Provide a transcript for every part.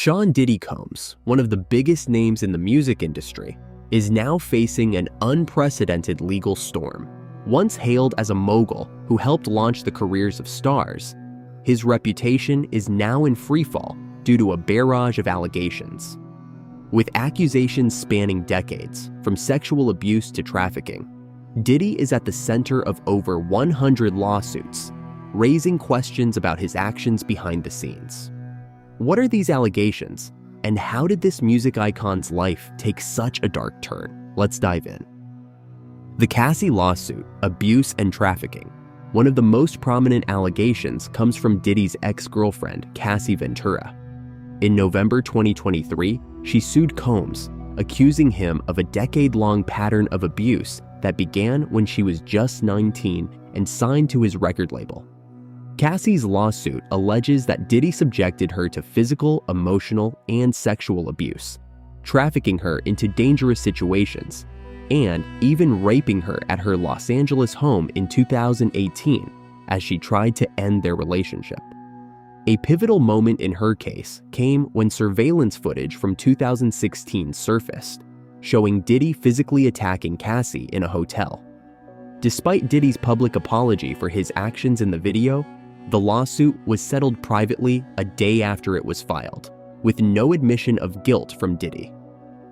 Sean Diddy Combs, one of the biggest names in the music industry, is now facing an unprecedented legal storm. Once hailed as a mogul who helped launch the careers of stars, his reputation is now in freefall due to a barrage of allegations. With accusations spanning decades, from sexual abuse to trafficking, Diddy is at the center of over 100 lawsuits, raising questions about his actions behind the scenes. What are these allegations, and how did this music icon's life take such a dark turn? Let's dive in. The Cassie lawsuit, abuse and trafficking. One of the most prominent allegations comes from Diddy's ex-girlfriend, Cassie Ventura. In November 2023, she sued Combs, accusing him of a decade-long pattern of abuse that began when she was just 19 and signed to his record label. Cassie's lawsuit alleges that Diddy subjected her to physical, emotional, and sexual abuse, trafficking her into dangerous situations, and even raping her at her Los Angeles home in 2018 as she tried to end their relationship. A pivotal moment in her case came when surveillance footage from 2016 surfaced, showing Diddy physically attacking Cassie in a hotel. Despite Diddy's public apology for his actions in the video, the lawsuit was settled privately a day after it was filed, with no admission of guilt from Diddy.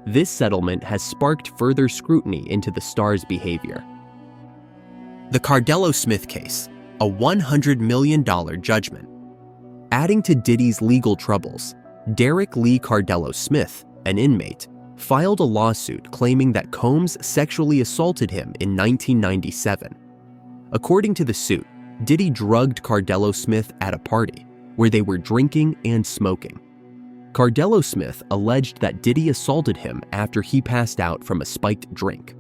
This settlement has sparked further scrutiny into the star's behavior. The Cardello Smith case, a $100 million judgment. Adding to Diddy's legal troubles, Derek Lee Cardello Smith, an inmate, filed a lawsuit claiming that Combs sexually assaulted him in 1997. According to the suit, Diddy drugged Cardello Smith at a party where they were drinking and smoking. Cardello Smith alleged that Diddy assaulted him after he passed out from a spiked drink.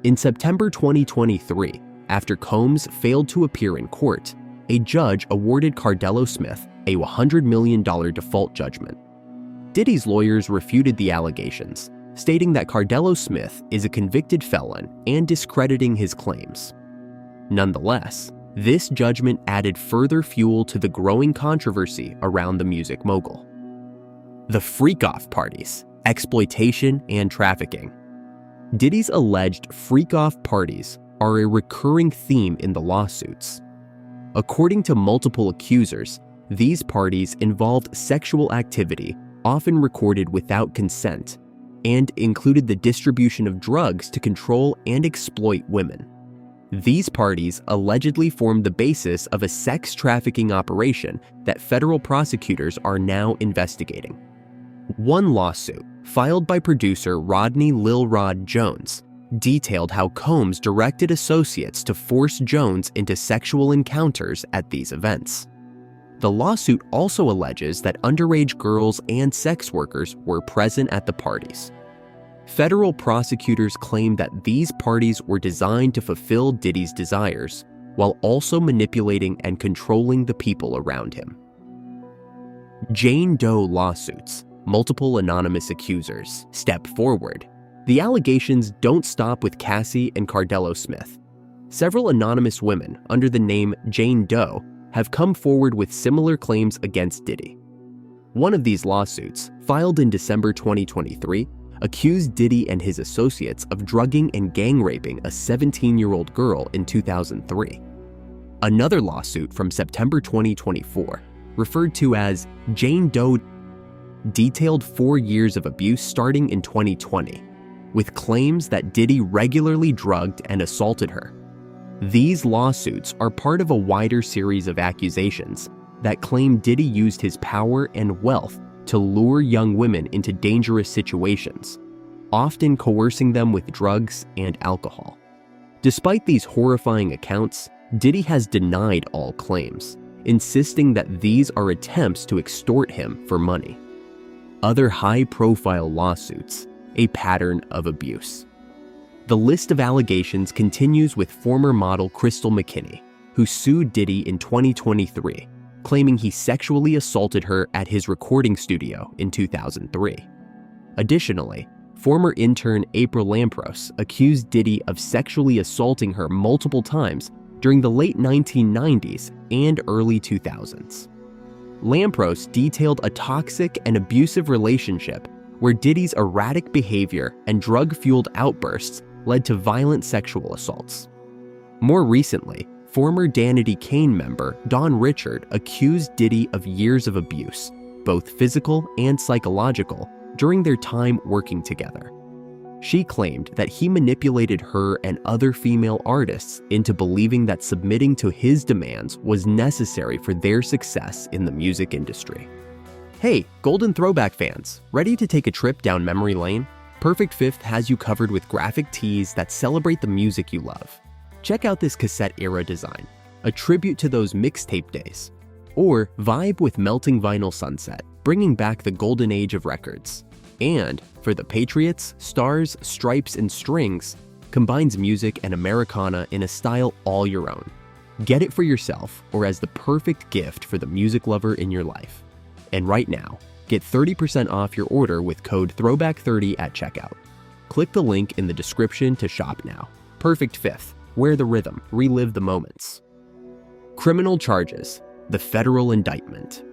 In September 2023, after Combs failed to appear in court, a judge awarded Cardello Smith a $100 million default judgment. Diddy's lawyers refuted the allegations, stating that Cardello Smith is a convicted felon and discrediting his claims. Nonetheless, this judgment added further fuel to the growing controversy around the music mogul. The freak-off parties, exploitation, and trafficking. Diddy's alleged freak-off parties are a recurring theme in the lawsuits. According to multiple accusers, these parties involved sexual activity often recorded without consent and included the distribution of drugs to control and exploit women. These parties allegedly formed the basis of a sex trafficking operation that federal prosecutors are now investigating. One lawsuit, filed by producer Rodney Lil Rod Jones, detailed how Combs directed associates to force Jones into sexual encounters at these events. The lawsuit also alleges that underage girls and sex workers were present at the parties. Federal prosecutors claim that these parties were designed to fulfill Diddy's desires, while also manipulating and controlling the people around him. Jane Doe lawsuits, multiple anonymous accusers, step forward. The allegations don't stop with Cassie and Cardello Smith. Several anonymous women under the name Jane Doe have come forward with similar claims against Diddy. One of these lawsuits, filed in December 2023, accused Diddy and his associates of drugging and gang raping a 17-year-old girl in 2003. Another lawsuit from September 2024, referred to as Jane Doe, detailed 4 years of abuse starting in 2020, with claims that Diddy regularly drugged and assaulted her. These lawsuits are part of a wider series of accusations that claim Diddy used his power and wealth to lure young women into dangerous situations, often coercing them with drugs and alcohol. Despite these horrifying accounts, Diddy has denied all claims, insisting that these are attempts to extort him for money. Other high-profile lawsuits, a pattern of abuse. The list of allegations continues with former model Crystal McKinney, who sued Diddy in 2023, claiming he sexually assaulted her at his recording studio in 2003. Additionally, former intern April Lampros accused Diddy of sexually assaulting her multiple times during the late 1990s and early 2000s. Lampros detailed a toxic and abusive relationship where Diddy's erratic behavior and drug-fueled outbursts led to violent sexual assaults. More recently, former Danity Kane member Don Richard accused Diddy of years of abuse, both physical and psychological, during their time working together. She claimed that he manipulated her and other female artists into believing that submitting to his demands was necessary for their success in the music industry. Hey, Golden Throwback fans, ready to take a trip down memory lane? Perfect Fifth has you covered with graphic tees that celebrate the music you love. Check out this cassette-era design, a tribute to those mixtape days. Or vibe with melting vinyl sunset, bringing back the golden age of records. And for the Patriots, Stars, Stripes, and Strings, combines music and Americana in a style all your own. Get it for yourself or as the perfect gift for the music lover in your life. And right now, get 30% off your order with code THROWBACK30 at checkout. Click the link in the description to shop now. Perfect Fifth, wear the rhythm, relive the moments. Criminal charges, the federal indictment.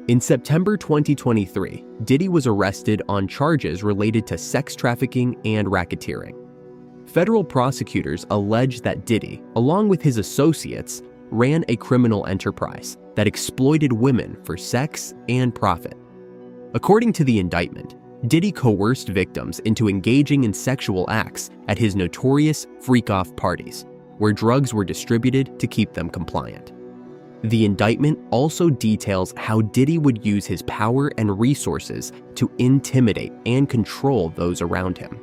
In September 2023, Diddy was arrested on charges related to sex trafficking and racketeering. Federal prosecutors allege that Diddy, along with his associates, ran a criminal enterprise that exploited women for sex and profit. According to the indictment, Diddy coerced victims into engaging in sexual acts at his notorious freak-off parties, where drugs were distributed to keep them compliant. The indictment also details how Diddy would use his power and resources to intimidate and control those around him.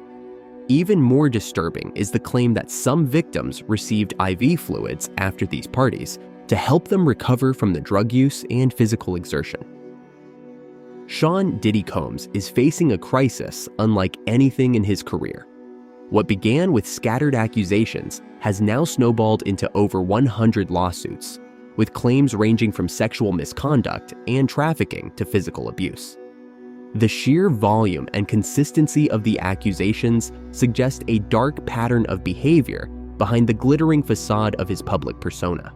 Even more disturbing is the claim that some victims received IV fluids after these parties to help them recover from the drug use and physical exertion. Sean Diddy Combs is facing a crisis unlike anything in his career. What began with scattered accusations has now snowballed into over 100 lawsuits, with claims ranging from sexual misconduct and trafficking to physical abuse. The sheer volume and consistency of the accusations suggest a dark pattern of behavior behind the glittering facade of his public persona.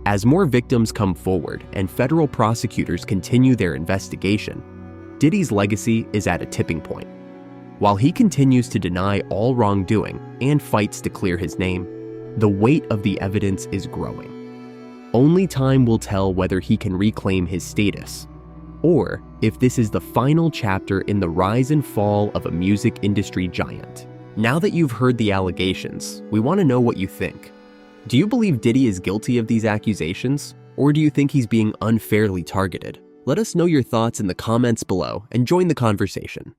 As more victims come forward and federal prosecutors continue their investigation, Diddy's legacy is at a tipping point. While he continues to deny all wrongdoing and fights to clear his name, the weight of the evidence is growing. Only time will tell whether he can reclaim his status, or if this is the final chapter in the rise and fall of a music industry giant. Now that you've heard the allegations, we want to know what you think. Do you believe Diddy is guilty of these accusations, or do you think he's being unfairly targeted? Let us know your thoughts in the comments below and join the conversation.